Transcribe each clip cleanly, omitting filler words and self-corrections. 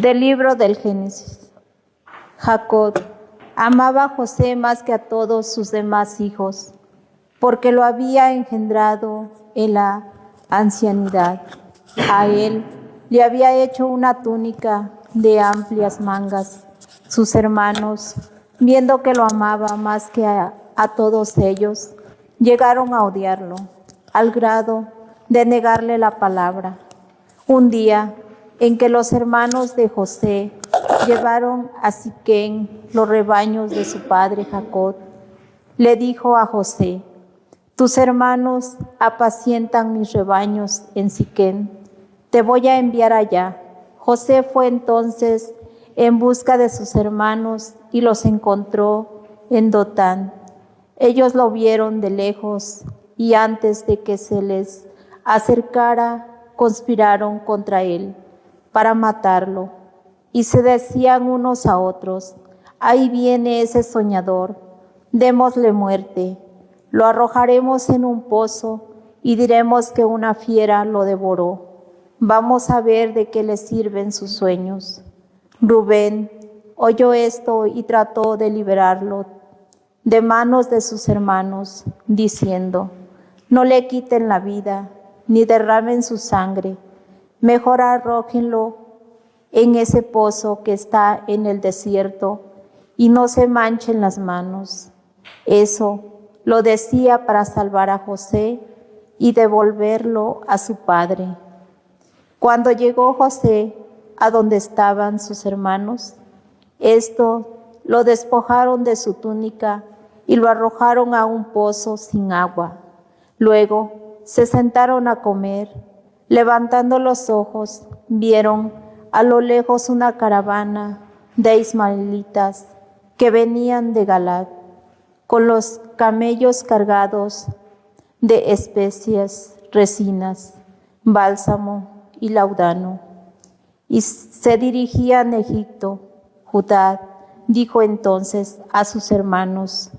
Del libro del Génesis. Jacob amaba a José más que a todos sus demás hijos, porque lo había engendrado en la ancianidad. A él le había hecho una túnica de amplias mangas. Sus hermanos, viendo que lo amaba más que a todos ellos, llegaron a odiarlo, al grado de negarle la palabra. Un día en que los hermanos de José llevaron a Siquén los rebaños de su padre Jacob, le dijo a José: tus hermanos apacientan mis rebaños en Siquén, te voy a enviar allá. José fue entonces en busca de sus hermanos y los encontró en Dotán. Ellos lo vieron de lejos y antes de que se les acercara, conspiraron contra él para matarlo. Y se decían unos a otros: ahí viene ese soñador, démosle muerte. Lo arrojaremos en un pozo y diremos que una fiera lo devoró. Vamos a ver de qué le sirven sus sueños. Rubén oyó esto y trató de liberarlo de manos de sus hermanos, diciendo: no le quiten la vida, ni derramen su sangre. Mejor arrójenlo en ese pozo que está en el desierto y no se manchen las manos. Eso lo decía para salvar a José y devolverlo a su padre. Cuando llegó José a donde estaban sus hermanos, estos lo despojaron de su túnica y lo arrojaron a un pozo sin agua. Luego se sentaron a comer. Levantando los ojos, vieron a lo lejos una caravana de ismaelitas que venían de Galaad, con los camellos cargados de especias, resinas, bálsamo y laudano, y se dirigían a Egipto. Judá dijo entonces a sus hermanos: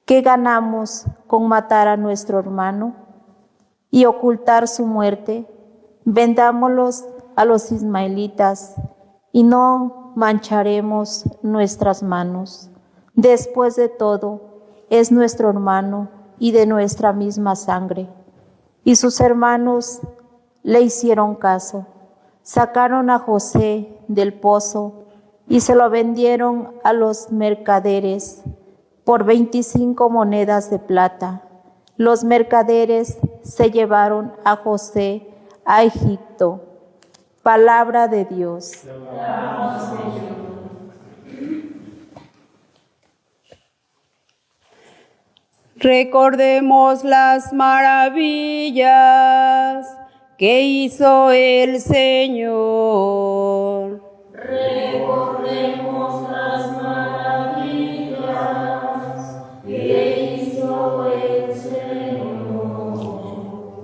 ¿qué ganamos con matar a nuestro hermano y ocultar su muerte? Vendámoslos a los ismaelitas y no mancharemos nuestras manos. Después de todo, es nuestro hermano y de nuestra misma sangre. Y sus hermanos le hicieron caso. Sacaron a José del pozo y se lo vendieron a los mercaderes por 25 monedas de plata. Los mercaderes se llevaron a José a Egipto. Palabra de Dios. Recordemos las maravillas que hizo el Señor. Recordemos las maravillas que hizo el Señor.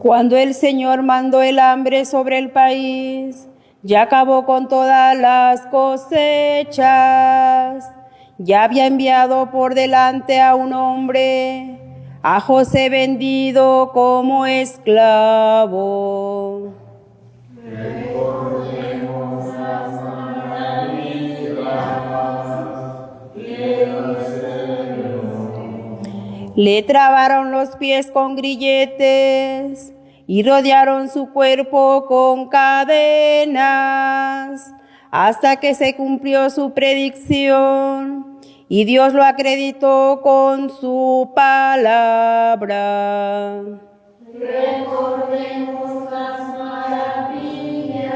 Cuando el Señor mandó el hambre sobre el país, ya acabó con todas las cosechas. Ya había enviado por delante a un hombre, a José vendido como esclavo. Recordemos las maravillas que hizo el Señor. Le trabaron los pies con grilletes y rodearon su cuerpo con cadenas, hasta que se cumplió su predicción y Dios lo acreditó con su palabra. Recordemos las maravillas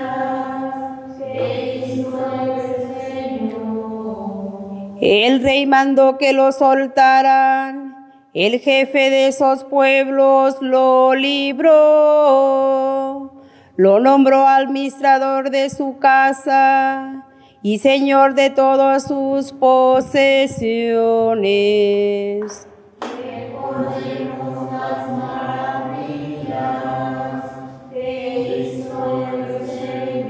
que hizo el Señor. El rey mandó que lo soltaran. El jefe de esos pueblos lo libró. Lo nombró administrador de su casa y señor de todas sus posesiones. Recordemos las maravillas que hizo el Señor.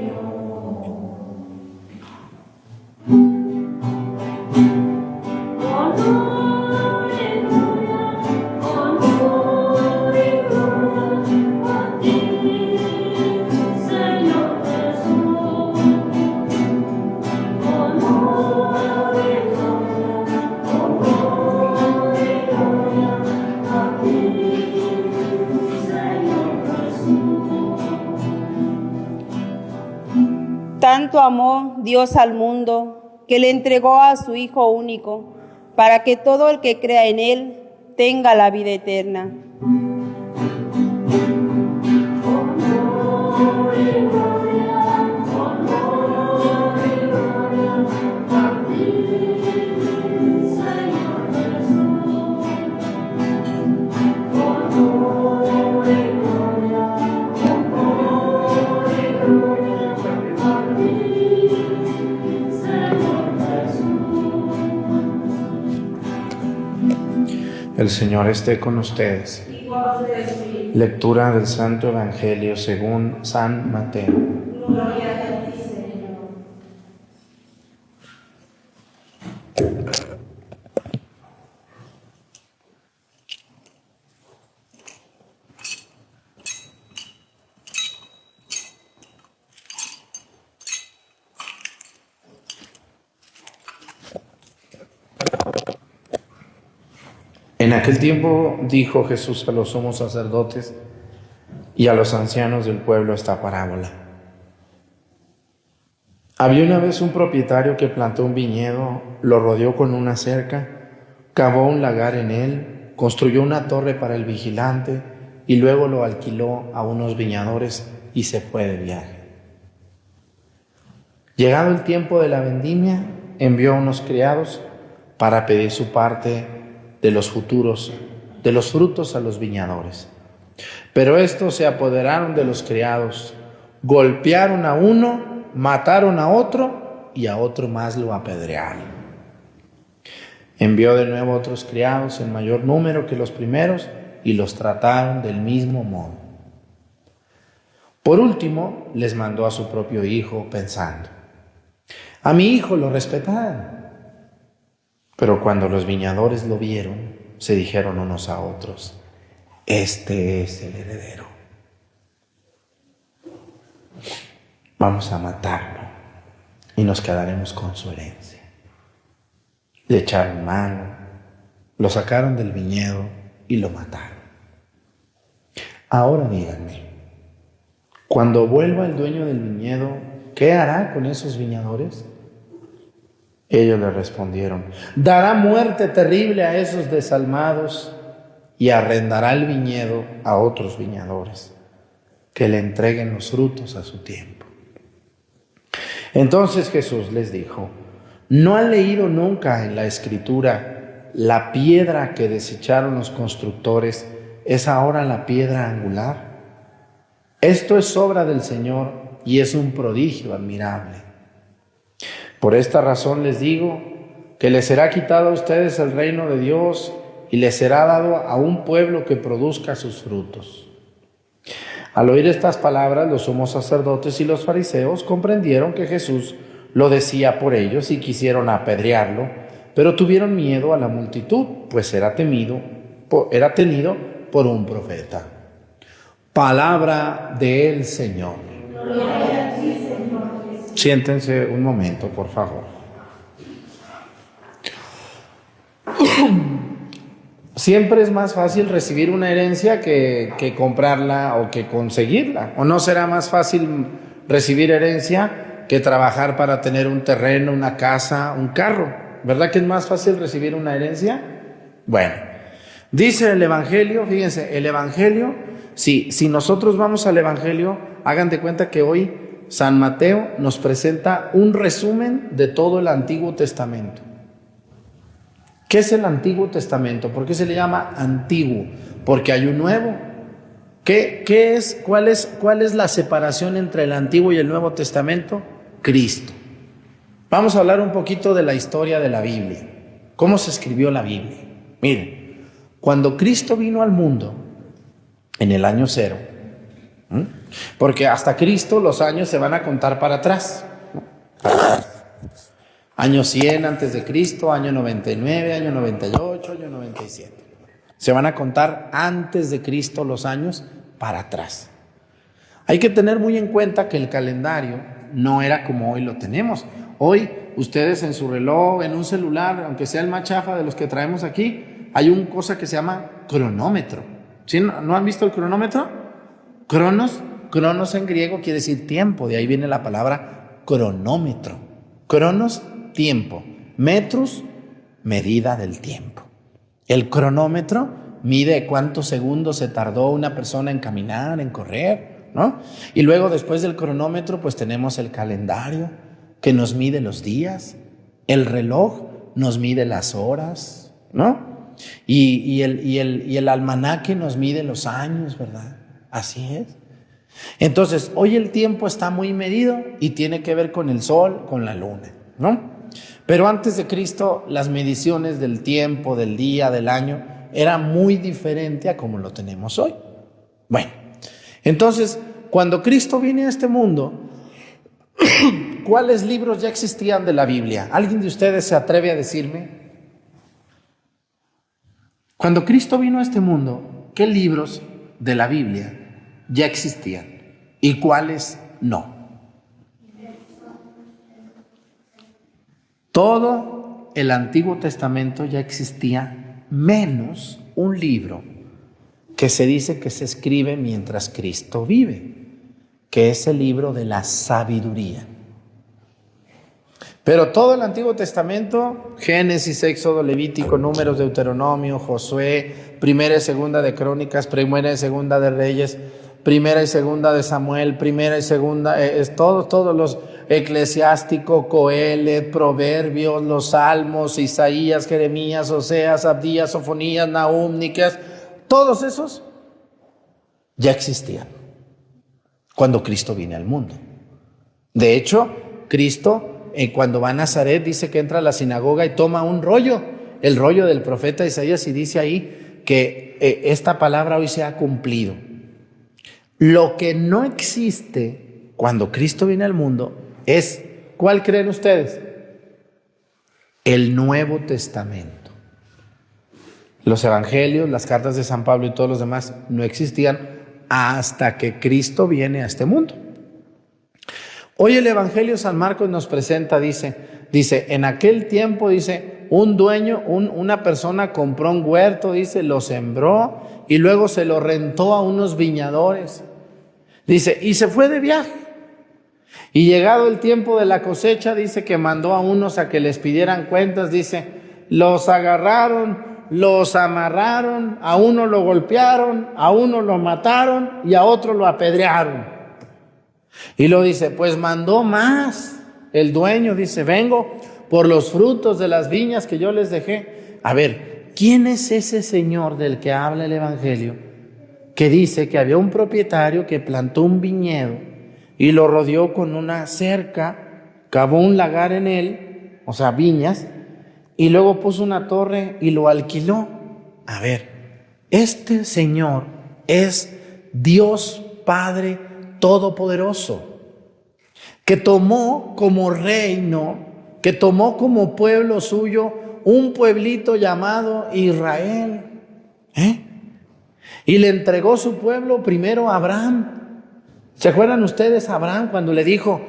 Honor y gloria a ti, Señor Jesús. Tanto amó Dios al mundo que le entregó a su Hijo único, para que todo el que crea en Él tenga la vida eterna. El Señor esté con ustedes. Lectura del Santo Evangelio según San Mateo. En aquel tiempo dijo Jesús a los sumos sacerdotes y a los ancianos del pueblo esta parábola. Había una vez un propietario que plantó un viñedo, lo rodeó con una cerca, cavó un lagar en él, construyó una torre para el vigilante y luego lo alquiló a unos viñadores y se fue de viaje. Llegado el tiempo de la vendimia, envió a unos criados para pedir su parte de los frutos a los viñadores. Pero estos se apoderaron de los criados, golpearon a uno, mataron a otro y a otro más lo apedrearon. Envió de nuevo otros criados en mayor número que los primeros y los trataron del mismo modo. Por último, les mandó a su propio hijo pensando: a mi hijo lo respetarán. Pero cuando los viñadores lo vieron, se dijeron unos a otros: este es el heredero. Vamos a matarlo y nos quedaremos con su herencia. Le echaron mano, lo sacaron del viñedo y lo mataron. Ahora díganme, cuando vuelva el dueño del viñedo, ¿qué hará con esos viñadores? Ellos le respondieron: dará muerte terrible a esos desalmados y arrendará el viñedo a otros viñadores, que le entreguen los frutos a su tiempo. Entonces Jesús les dijo: ¿no han leído nunca en la Escritura: la piedra que desecharon los constructores es ahora la piedra angular? Esto es obra del Señor y es un prodigio admirable. Por esta razón les digo que les será quitado a ustedes el reino de Dios y les será dado a un pueblo que produzca sus frutos. Al oír estas palabras, los sumos sacerdotes y los fariseos comprendieron que Jesús lo decía por ellos y quisieron apedrearlo, pero tuvieron miedo a la multitud, pues era tenido por un profeta. Palabra del Señor. Gloria a ti, Señor. Siéntense un momento, por favor. Siempre es más fácil recibir una herencia que comprarla o que conseguirla. ¿O no será más fácil recibir herencia que trabajar para tener un terreno, una casa, un carro? ¿Verdad que es más fácil recibir una herencia? Bueno, dice el Evangelio, fíjense, el Evangelio, si nosotros vamos al Evangelio, hagan de cuenta que hoy San Mateo nos presenta un resumen de todo el Antiguo Testamento. ¿Qué es el Antiguo Testamento? ¿Por qué se le llama antiguo? Porque hay un nuevo. ¿Cuál es la separación entre el Antiguo y el Nuevo Testamento? Cristo. Vamos a hablar un poquito de la historia de la Biblia. ¿Cómo se escribió la Biblia? Miren, cuando Cristo vino al mundo en el año 0, porque hasta Cristo los años se van a contar para atrás. Año 100 antes de Cristo, año 99, año 98, año 97. Se van a contar antes de Cristo los años para atrás. Hay que tener muy en cuenta que el calendario no era como hoy lo tenemos. Hoy ustedes en su reloj, en un celular, aunque sea el más chafa de los que traemos aquí, hay una cosa que se llama cronómetro. ¿Sí? ¿No han visto el cronómetro? Cronos Cronos en griego quiere decir tiempo, de ahí viene la palabra cronómetro. Cronos, tiempo. Metros, medida del tiempo. El cronómetro mide cuántos segundos se tardó una persona en caminar, en correr, ¿no? Y luego después del cronómetro pues tenemos el calendario que nos mide los días, el reloj nos mide las horas, ¿no? Y el almanaque nos mide los años, ¿verdad? Así es. Entonces, hoy el tiempo está muy medido y tiene que ver con el sol, con la luna, ¿no? Pero antes de Cristo, las mediciones del tiempo, del día, del año, era muy diferente a como lo tenemos hoy. Bueno, entonces, cuando Cristo viene a este mundo, ¿cuáles libros ya existían de la Biblia? ¿Alguien de ustedes se atreve a decirme? Cuando Cristo vino a este mundo, ¿qué libros de la Biblia ya existían y cuáles no? Todo el Antiguo Testamento ya existía, menos un libro que se dice que se escribe mientras Cristo vive, que es el libro de la sabiduría. Pero todo el Antiguo Testamento, Génesis, Éxodo, Levítico, Números, Deuteronomio, Josué, Primera y Segunda de Crónicas, Primera y Segunda de Reyes, Primera y Segunda de Samuel, Primera y Segunda, todos los Eclesiástico, Coelet, Proverbios, los Salmos, Isaías, Jeremías, Oseas, Abdías, Sofonías, Nahum, Miqueas, todos esos ya existían cuando Cristo viene al mundo. De hecho, Cristo cuando va a Nazaret dice que entra a la sinagoga y toma un rollo, el rollo del profeta Isaías, y dice ahí que esta palabra hoy se ha cumplido. Lo que no existe cuando Cristo viene al mundo es, ¿cuál creen ustedes? El Nuevo Testamento. Los evangelios, las cartas de San Pablo y todos los demás no existían hasta que Cristo viene a este mundo. Hoy el Evangelio San Marcos nos presenta, dice, en aquel tiempo, dice, un dueño, una persona compró un huerto, dice, lo sembró y luego se lo rentó a unos viñadores. Dice, y se fue de viaje. Y llegado el tiempo de la cosecha, dice que mandó a unos a que les pidieran cuentas, dice, los agarraron, los amarraron, a uno lo golpearon, a uno lo mataron y a otro lo apedrearon. Y lo dice, pues mandó más. El dueño dice, vengo por los frutos de las viñas que yo les dejé. A ver, ¿quién es ese señor del que habla el Evangelio? Que dice que había un propietario que plantó un viñedo y lo rodeó con una cerca, cavó un lagar en él, o sea, viñas, y luego puso una torre y lo alquiló. A ver, este señor es Dios Padre Todopoderoso, que tomó como reino, que tomó como pueblo suyo un pueblito llamado Israel, y le entregó su pueblo primero a Abraham. ¿Se acuerdan ustedes a Abraham cuando le dijo,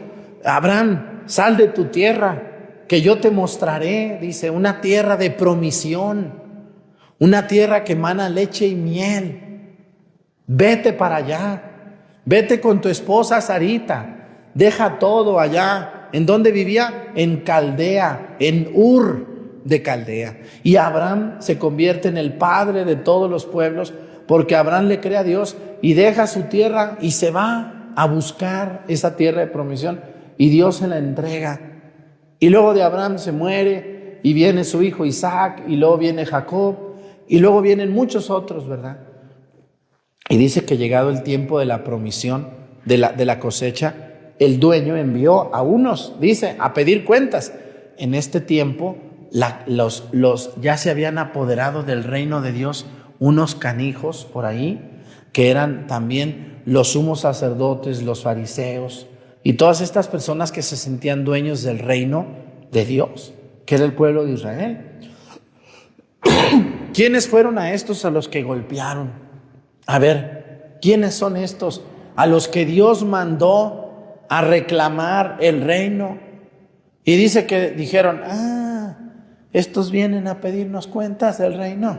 Abraham, sal de tu tierra, que yo te mostraré, dice, una tierra de promisión, una tierra que emana leche y miel, vete para allá. Vete con tu esposa Sarita, deja todo allá. ¿En dónde vivía? En Caldea, en Ur de Caldea. Y Abraham se convierte en el padre de todos los pueblos, porque Abraham le cree a Dios y deja su tierra y se va a buscar esa tierra de promisión y Dios se la entrega. Y luego de Abraham se muere y viene su hijo Isaac y luego viene Jacob y luego vienen muchos otros, ¿verdad? Y dice que llegado el tiempo de la promisión, de la cosecha, el dueño envió a unos, dice, a pedir cuentas. En este tiempo, los ya se habían apoderado del reino de Dios unos canijos por ahí, que eran también los sumos sacerdotes, los fariseos, y todas estas personas que se sentían dueños del reino de Dios, que era el pueblo de Israel. ¿Quiénes fueron a estos a los que golpearon? A ver, ¿quiénes son estos a los que Dios mandó a reclamar el reino? Y dice que dijeron, estos vienen a pedirnos cuentas del reino.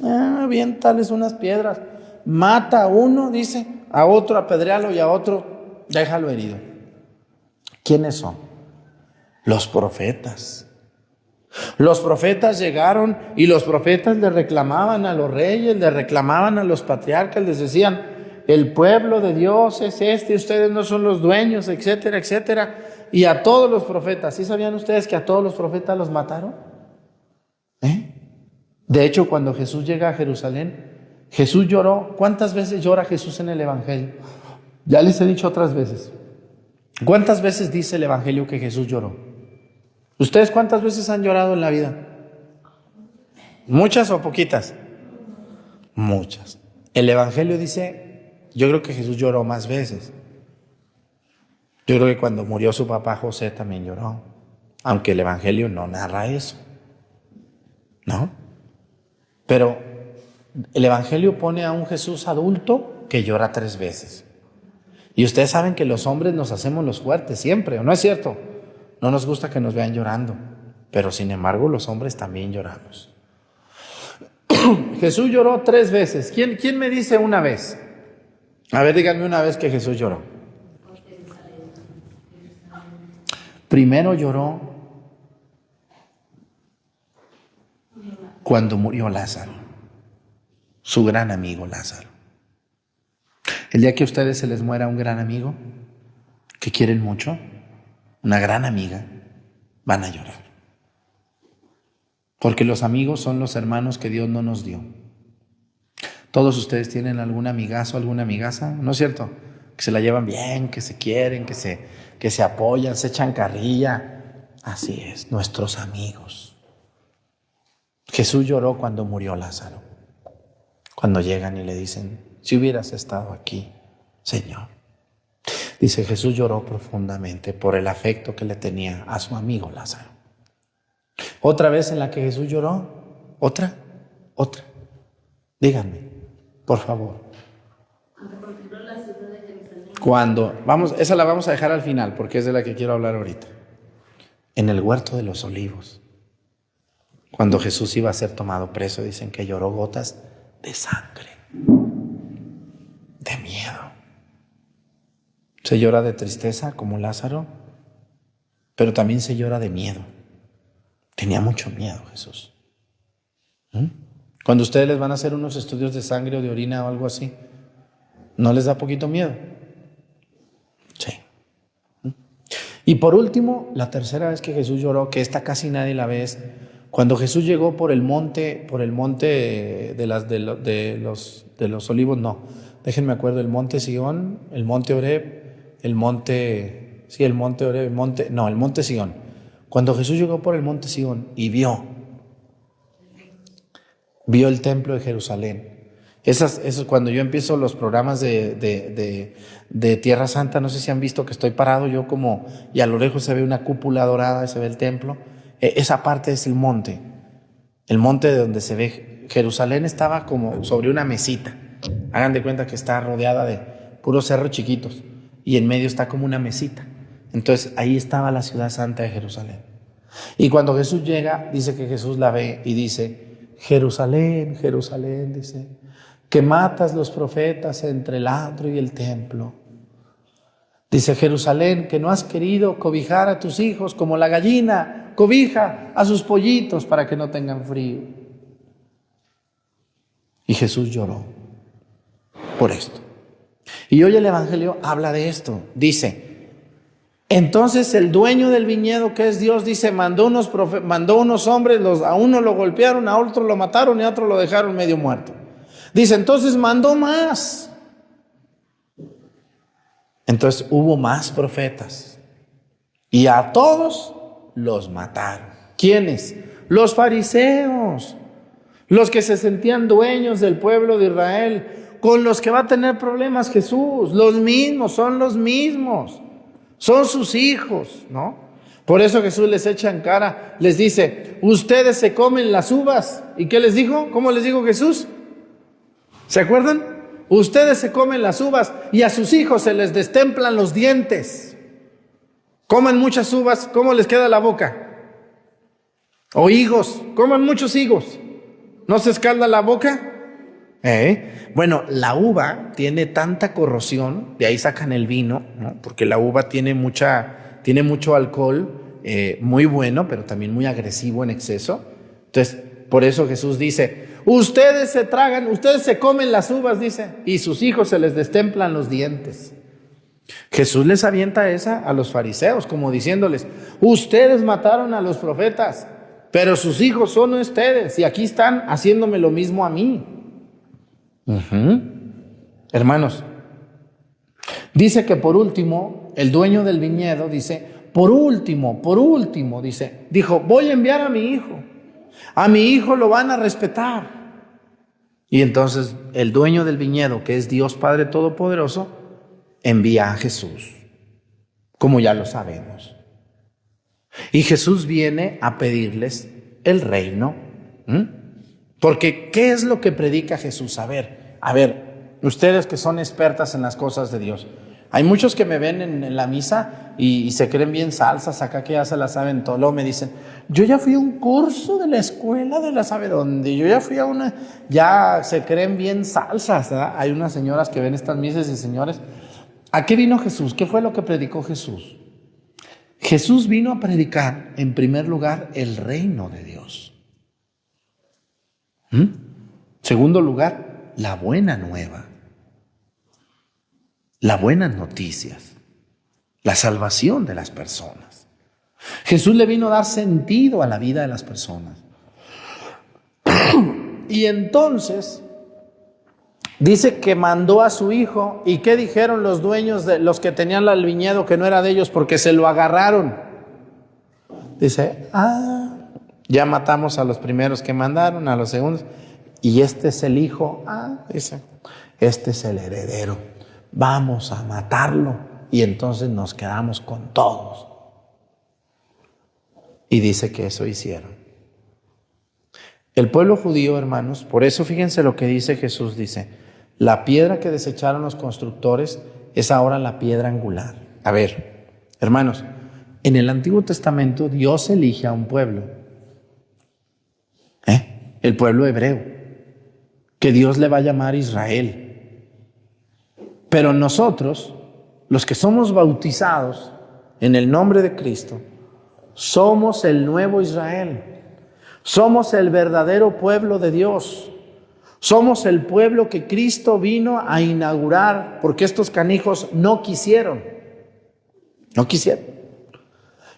Aviéntales unas piedras. mata a uno, dice, a otro apedréalo y a otro déjalo herido. ¿Quiénes son? Los profetas. Los profetas llegaron y los profetas le reclamaban a los reyes, le reclamaban a los patriarcas, les decían, el pueblo de Dios es este, ustedes no son los dueños, etcétera, etcétera. Y a todos los profetas, ¿sí sabían ustedes que a todos los profetas los mataron? De hecho, cuando Jesús llega a Jerusalén, Jesús lloró. ¿Cuántas veces llora Jesús en el Evangelio? Ya les he dicho otras veces. ¿Cuántas veces dice el Evangelio que Jesús lloró? ¿Ustedes cuántas veces han llorado en la vida? ¿Muchas o poquitas? Muchas. El Evangelio dice, yo creo que Jesús lloró más veces. Yo creo que cuando murió su papá José también lloró, aunque el Evangelio no narra eso, ¿no? Pero el Evangelio pone a un Jesús adulto que llora 3 veces. Y ustedes saben que los hombres nos hacemos los fuertes siempre, ¿o no es cierto? No nos gusta que nos vean llorando, pero sin embargo los hombres también lloramos. Jesús lloró 3 veces. ¿Quién me dice una vez? A ver, díganme una vez que Jesús lloró. Primero lloró cuando murió Lázaro, su gran amigo Lázaro. El día que a ustedes se les muera un gran amigo que quieren mucho, una gran amiga, van a llorar. Porque los amigos son los hermanos que Dios no nos dio. Todos ustedes tienen algún amigazo, alguna amigaza, ¿no es cierto? Que se la llevan bien, que se quieren, que se apoyan, se echan carrilla. Así es, nuestros amigos. Jesús lloró cuando murió Lázaro. Cuando llegan y le dicen, si hubieras estado aquí, Señor. Dice, Jesús lloró profundamente por el afecto que le tenía a su amigo Lázaro. Otra vez en la que Jesús lloró, otra. Díganme, por favor. Esa la vamos a dejar al final porque es de la que quiero hablar ahorita. En el huerto de los olivos, cuando Jesús iba a ser tomado preso, dicen que lloró gotas de sangre, de miedo. Se llora de tristeza como Lázaro, pero también se llora de miedo. Tenía mucho miedo Jesús. Cuando ustedes les van a hacer unos estudios de sangre o de orina o algo así, ¿no les da poquito miedo? Sí. Y por último, la tercera vez que Jesús lloró, que esta casi nadie la ve, es cuando Jesús llegó por el monte de los olivos, no. Déjenme acuerdo, el monte Sión, el monte Oreb, el monte Sión. Cuando Jesús llegó por el monte Sión y vio el templo de Jerusalén. Eso cuando yo empiezo los programas de Tierra Santa, no sé si han visto que estoy parado yo como, y a lo lejos se ve una cúpula dorada, se ve el templo. Esa parte es el monte de donde se ve Jerusalén. Estaba como sobre una mesita. Hagan de cuenta que está rodeada de puros cerros chiquitos y en medio está como una mesita. Entonces ahí estaba la ciudad santa de Jerusalén. Y cuando Jesús llega, dice que Jesús la ve y dice, Jerusalén, Jerusalén, dice, que matas los profetas entre el atrio y el templo. Dice, Jerusalén, que no has querido cobijar a tus hijos como la gallina cobija a sus pollitos para que no tengan frío. Y Jesús lloró por esto. Y hoy el Evangelio habla de esto. Dice, entonces el dueño del viñedo, que es Dios, dice, mandó unos hombres, a uno lo golpearon, a otro lo mataron y a otro lo dejaron medio muerto. Dice, entonces mandó más. Entonces hubo más profetas y a todos los mataron. ¿Quiénes? Los fariseos, los que se sentían dueños del pueblo de Israel, con los que va a tener problemas Jesús. Los mismos, son sus hijos, ¿no? Por eso Jesús les echa en cara, les dice, ustedes se comen las uvas. ¿Y qué les dijo? ¿Cómo les dijo Jesús? ¿Se acuerdan? Ustedes se comen las uvas y a sus hijos se les destemplan los dientes. Coman muchas uvas, ¿cómo les queda la boca? O higos, coman muchos higos, ¿no se escalda la boca? Bueno, la uva tiene tanta corrosión, de ahí sacan el vino, ¿no? Porque la uva tiene mucho alcohol, muy bueno, pero también muy agresivo en exceso. Entonces, por eso Jesús dice, ustedes se comen las uvas, dice, y sus hijos se les destemplan los dientes. Jesús les avienta esa a los fariseos, como diciéndoles, ustedes mataron a los profetas, pero sus hijos son ustedes, y aquí están haciéndome lo mismo a mí. Hermanos, dice que por último, el dueño del viñedo dice, por último, dijo, voy a enviar a mi hijo lo van a respetar. Y entonces el dueño del viñedo, que es Dios Padre Todopoderoso, envía a Jesús, como ya lo sabemos. Y Jesús viene a pedirles el reino. Porque, ¿qué es lo que predica Jesús? A ver, ustedes que son expertas en las cosas de Dios. Hay muchos que me ven en la misa y se creen bien salsas acá, que ya se la saben todo. Luego me dicen, yo ya fui a un curso de la escuela de la sabe dónde, yo ya fui a una, ya se creen bien salsas, ¿verdad? Hay unas señoras que ven estas misas y señores, ¿a qué vino Jesús? ¿Qué fue lo que predicó Jesús? Jesús vino a predicar, en primer lugar, el reino de Dios. Segundo lugar, la buena nueva, las buenas noticias, la salvación de las personas. Jesús le vino a dar sentido a la vida de las personas. Y entonces dice que mandó a su hijo. ¿Y qué dijeron los dueños de los que tenían el viñedo que no era de ellos? Porque se lo agarraron. Dice, ya matamos a los primeros que mandaron, a los segundos. Y este es el hijo. Dice, este es el heredero. Vamos a matarlo. Y entonces nos quedamos con todos. Y dice que eso hicieron. El pueblo judío, hermanos, por eso fíjense lo que dice Jesús, dice, la piedra que desecharon los constructores es ahora la piedra angular. A ver, hermanos, en el Antiguo Testamento Dios elige a un pueblo, el pueblo hebreo, que Dios le va a llamar Israel. Pero nosotros, los que somos bautizados en el nombre de Cristo, somos el nuevo Israel. Somos el verdadero pueblo de Dios. Somos el pueblo que Cristo vino a inaugurar, porque estos canijos no quisieron. No quisieron.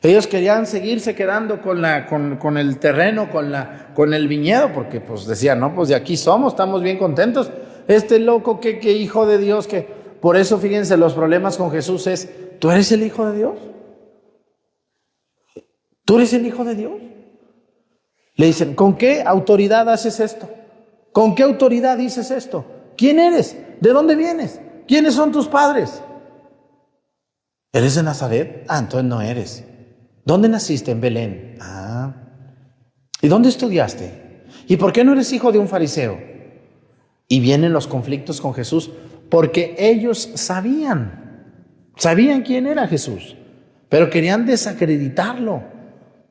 Ellos querían seguirse quedando con el terreno, con el viñedo, porque pues decían, no, pues de aquí somos, estamos bien contentos. Este loco que hijo de Dios, que por eso fíjense los problemas con Jesús es, ¿tú eres el hijo de Dios? ¿Tú eres el hijo de Dios? Le dicen, ¿con qué autoridad haces esto? ¿Con qué autoridad dices esto? ¿Quién eres? ¿De dónde vienes? ¿Quiénes son tus padres? ¿Eres de Nazaret? Entonces no eres. ¿Dónde naciste? En Belén. ¿Y dónde estudiaste? ¿Y por qué no eres hijo de un fariseo? Y vienen los conflictos con Jesús, porque ellos sabían quién era Jesús, pero querían desacreditarlo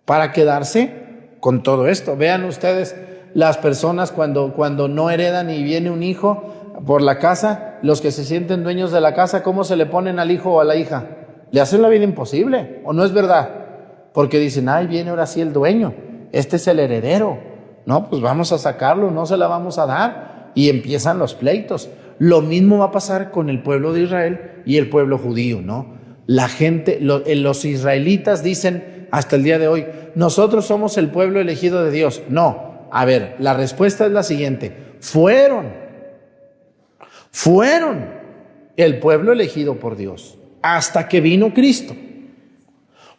para quedarse con todo esto. Vean ustedes las personas cuando no heredan y viene un hijo por la casa, los que se sienten dueños de la casa, ¿cómo se le ponen al hijo o a la hija? Le hacen la vida imposible, ¿o no es verdad? Porque dicen, viene ahora sí el dueño, este es el heredero, no, pues vamos a sacarlo, no se la vamos a dar, y empiezan los pleitos. Lo mismo va a pasar con el pueblo de Israel y el pueblo judío, ¿no? La gente, los israelitas dicen hasta el día de hoy, nosotros somos el pueblo elegido de Dios. No, a ver, la respuesta es la siguiente, fueron el pueblo elegido por Dios hasta que vino Cristo.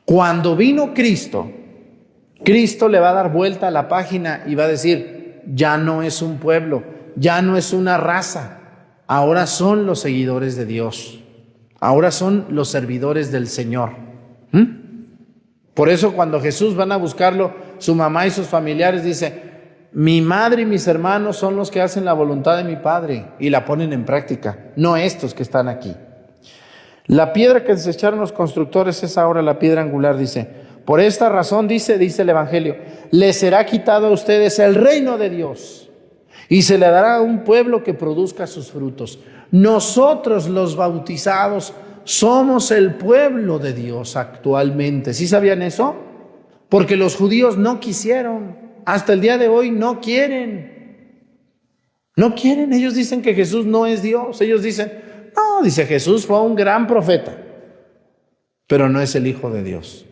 Cuando vino Cristo, Cristo le va a dar vuelta a la página y va a decir, ya no es un pueblo, ya no es una raza, ahora son los seguidores de Dios, ahora son los servidores del Señor. Por eso cuando Jesús van a buscarlo, su mamá y sus familiares dice, mi madre y mis hermanos son los que hacen la voluntad de mi Padre y la ponen en práctica, no estos que están aquí. La piedra que desecharon los constructores es ahora la piedra angular, dice. Por esta razón, dice el Evangelio, les será quitado a ustedes el reino de Dios y se le dará a un pueblo que produzca sus frutos. Nosotros los bautizados somos el pueblo de Dios actualmente. ¿Sí sabían eso? Porque los judíos no quisieron, hasta el día de hoy no quieren. No quieren, ellos dicen que Jesús no es Dios. Ellos dicen, no, dice Jesús fue un gran profeta, pero no es el Hijo de Dios.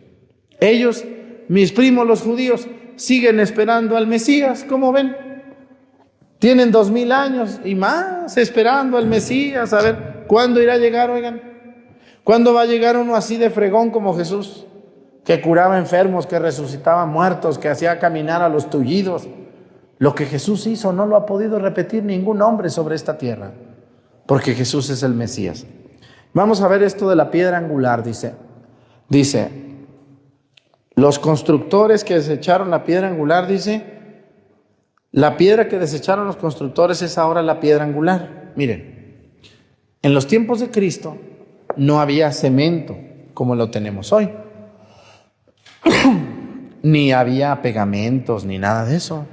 Ellos, mis primos los judíos, siguen esperando al Mesías, ¿cómo ven? Tienen 2000 años y más esperando al Mesías, a ver, ¿cuándo irá a llegar, oigan? ¿Cuándo va a llegar uno así de fregón como Jesús? Que curaba enfermos, que resucitaba muertos, que hacía caminar a los tullidos. Lo que Jesús hizo no lo ha podido repetir ningún hombre sobre esta tierra, porque Jesús es el Mesías. Vamos a ver esto de la piedra angular, dice, los constructores que desecharon la piedra angular, dice, la piedra que desecharon los constructores es ahora la piedra angular. Miren, en los tiempos de Cristo no había cemento como lo tenemos hoy, ni había pegamentos, ni nada de eso.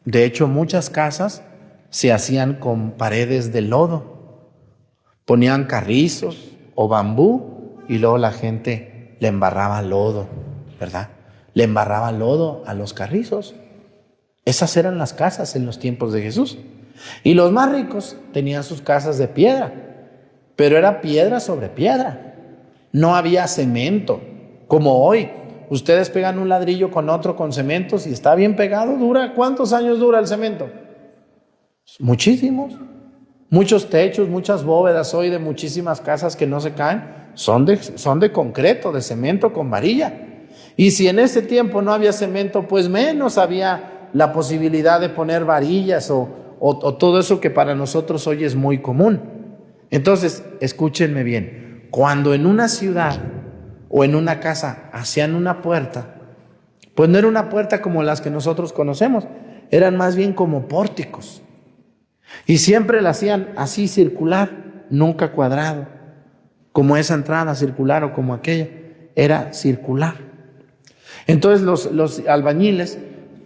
De hecho, muchas casas se hacían con paredes de lodo. Ponían carrizos o bambú y luego la gente le embarraba lodo, ¿verdad? Le embarraba lodo a los carrizos. Esas eran las casas en los tiempos de Jesús. Y los más ricos tenían sus casas de piedra, pero era piedra sobre piedra. No había cemento, como hoy. Ustedes pegan un ladrillo con otro con cementos y está bien pegado. ¿Cuántos años dura el cemento? Muchísimos. Muchos techos, muchas bóvedas hoy de muchísimas casas que no se caen son de concreto, de cemento con varilla. Y si en ese tiempo no había cemento, pues menos había la posibilidad de poner varillas o todo eso que para nosotros hoy es muy común. Entonces, escúchenme bien, cuando en una ciudad o en una casa hacían una puerta, pues no era una puerta como las que nosotros conocemos, eran más bien como pórticos. Y siempre la hacían así circular, nunca cuadrado, como esa entrada circular o como aquella, era circular. Entonces los albañiles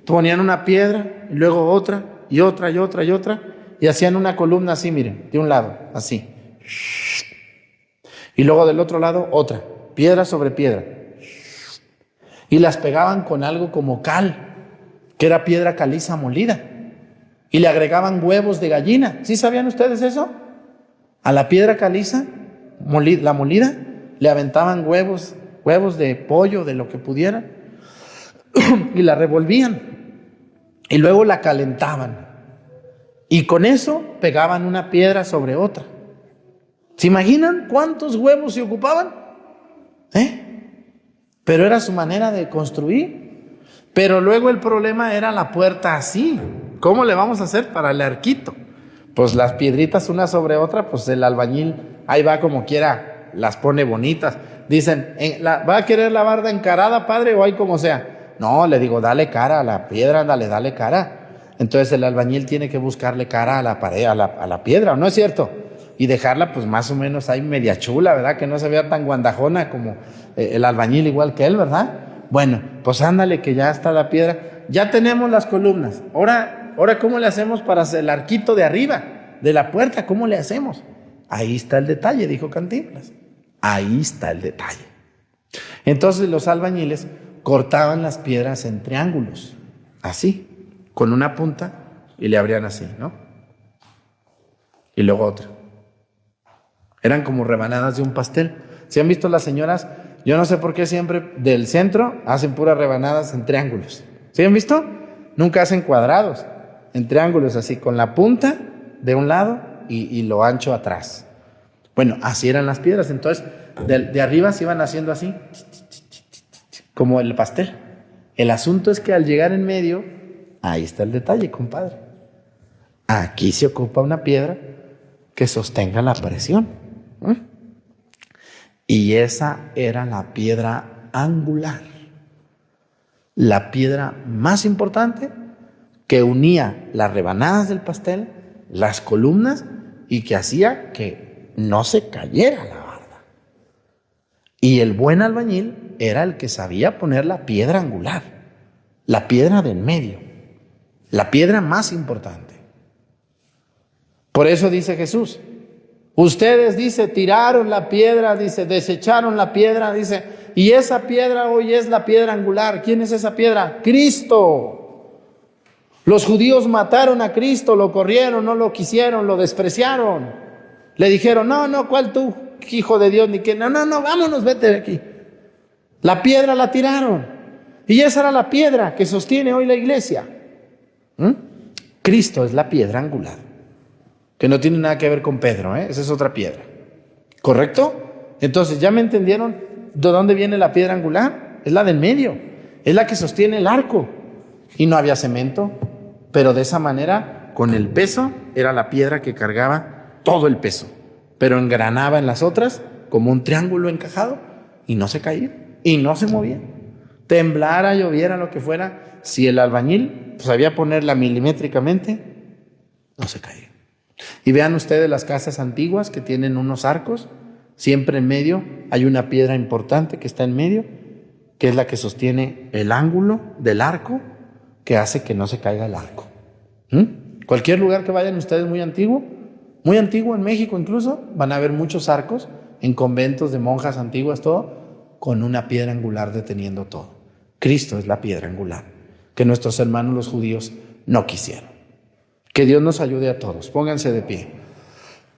ponían una piedra, y luego otra, y otra, y otra, y otra, y hacían una columna así, miren, de un lado, así. Y luego del otro lado, otra, piedra sobre piedra. Y las pegaban con algo como cal, que era piedra caliza molida. Y le agregaban huevos de gallina. ¿Sí sabían ustedes eso? A la piedra caliza, la molida, le aventaban huevos de pollo, de lo que pudieran, y la revolvían. Y luego la calentaban. Y con eso pegaban una piedra sobre otra. ¿Se imaginan cuántos huevos se ocupaban? Pero era su manera de construir. Pero luego el problema era la puerta así. ¿Cómo le vamos a hacer para el arquito? Pues las piedritas una sobre otra, pues el albañil ahí va como quiera, las pone bonitas. Dicen, ¿va a querer la barda encarada, padre, o ahí como sea? No, le digo, dale cara a la piedra, dale cara. Entonces el albañil tiene que buscarle cara a la pared, a la piedra, ¿no es cierto? Y dejarla pues más o menos ahí media chula, ¿verdad? Que no se vea tan guandajona como el albañil igual que él, ¿verdad? Bueno, pues ándale que ya está la piedra. Ya tenemos las columnas. Ahora ¿cómo le hacemos para hacer el arquito de arriba de la puerta? ¿Cómo le hacemos? Ahí está el detalle, dijo Cantinflas. Ahí está el detalle. Entonces los albañiles cortaban las piedras en triángulos, así, con una punta, y le abrían así, ¿no? Y luego otra. Eran como rebanadas de un pastel. ¿Sí han visto las señoras? Yo no sé por qué siempre del centro hacen puras rebanadas en triángulos. ¿Sí han visto? Nunca hacen cuadrados, en triángulos así, con la punta de un lado y lo ancho atrás. Bueno, así eran las piedras. Entonces, de arriba se iban haciendo así, como el pastel. El asunto es que al llegar en medio, ahí está el detalle, compadre. Aquí se ocupa una piedra que sostenga la presión. Y esa era la piedra angular. La piedra más importante que unía las rebanadas del pastel, las columnas, y que hacía que no se cayera la barda. Y el buen albañil era el que sabía poner la piedra angular, la piedra del medio, la piedra más importante. Por eso dice Jesús, ustedes, dice, tiraron la piedra, dice, desecharon la piedra, dice, y esa piedra hoy es la piedra angular. ¿Quién es esa piedra? Cristo. Los judíos mataron a Cristo, lo corrieron, no lo quisieron, lo despreciaron. Le dijeron, no, ¿cuál tú, hijo de Dios? Ni que, no, vámonos, vete de aquí. La piedra la tiraron. Y esa era la piedra que sostiene hoy la iglesia. Cristo es la piedra angular, que no tiene nada que ver con Pedro, esa es otra piedra. ¿Correcto? Entonces, ¿ya me entendieron de dónde viene la piedra angular? Es la del medio, es la que sostiene el arco. Y no había cemento, pero de esa manera, con el peso, era la piedra que cargaba todo el peso, pero engranaba en las otras como un triángulo encajado y no se caía y no se movía. Temblara, lloviera, lo que fuera, si el albañil sabía ponerla milimétricamente, no se caía. Y vean ustedes las casas antiguas que tienen unos arcos, siempre en medio hay una piedra importante que está en medio, que es la que sostiene el ángulo del arco, que hace que no se caiga el arco. Cualquier lugar que vayan ustedes muy antiguo en México incluso, van a ver muchos arcos en conventos de monjas antiguas, todo, con una piedra angular deteniendo todo. Cristo es la piedra angular, que nuestros hermanos los judíos no quisieron. Que Dios nos ayude a todos. Pónganse de pie.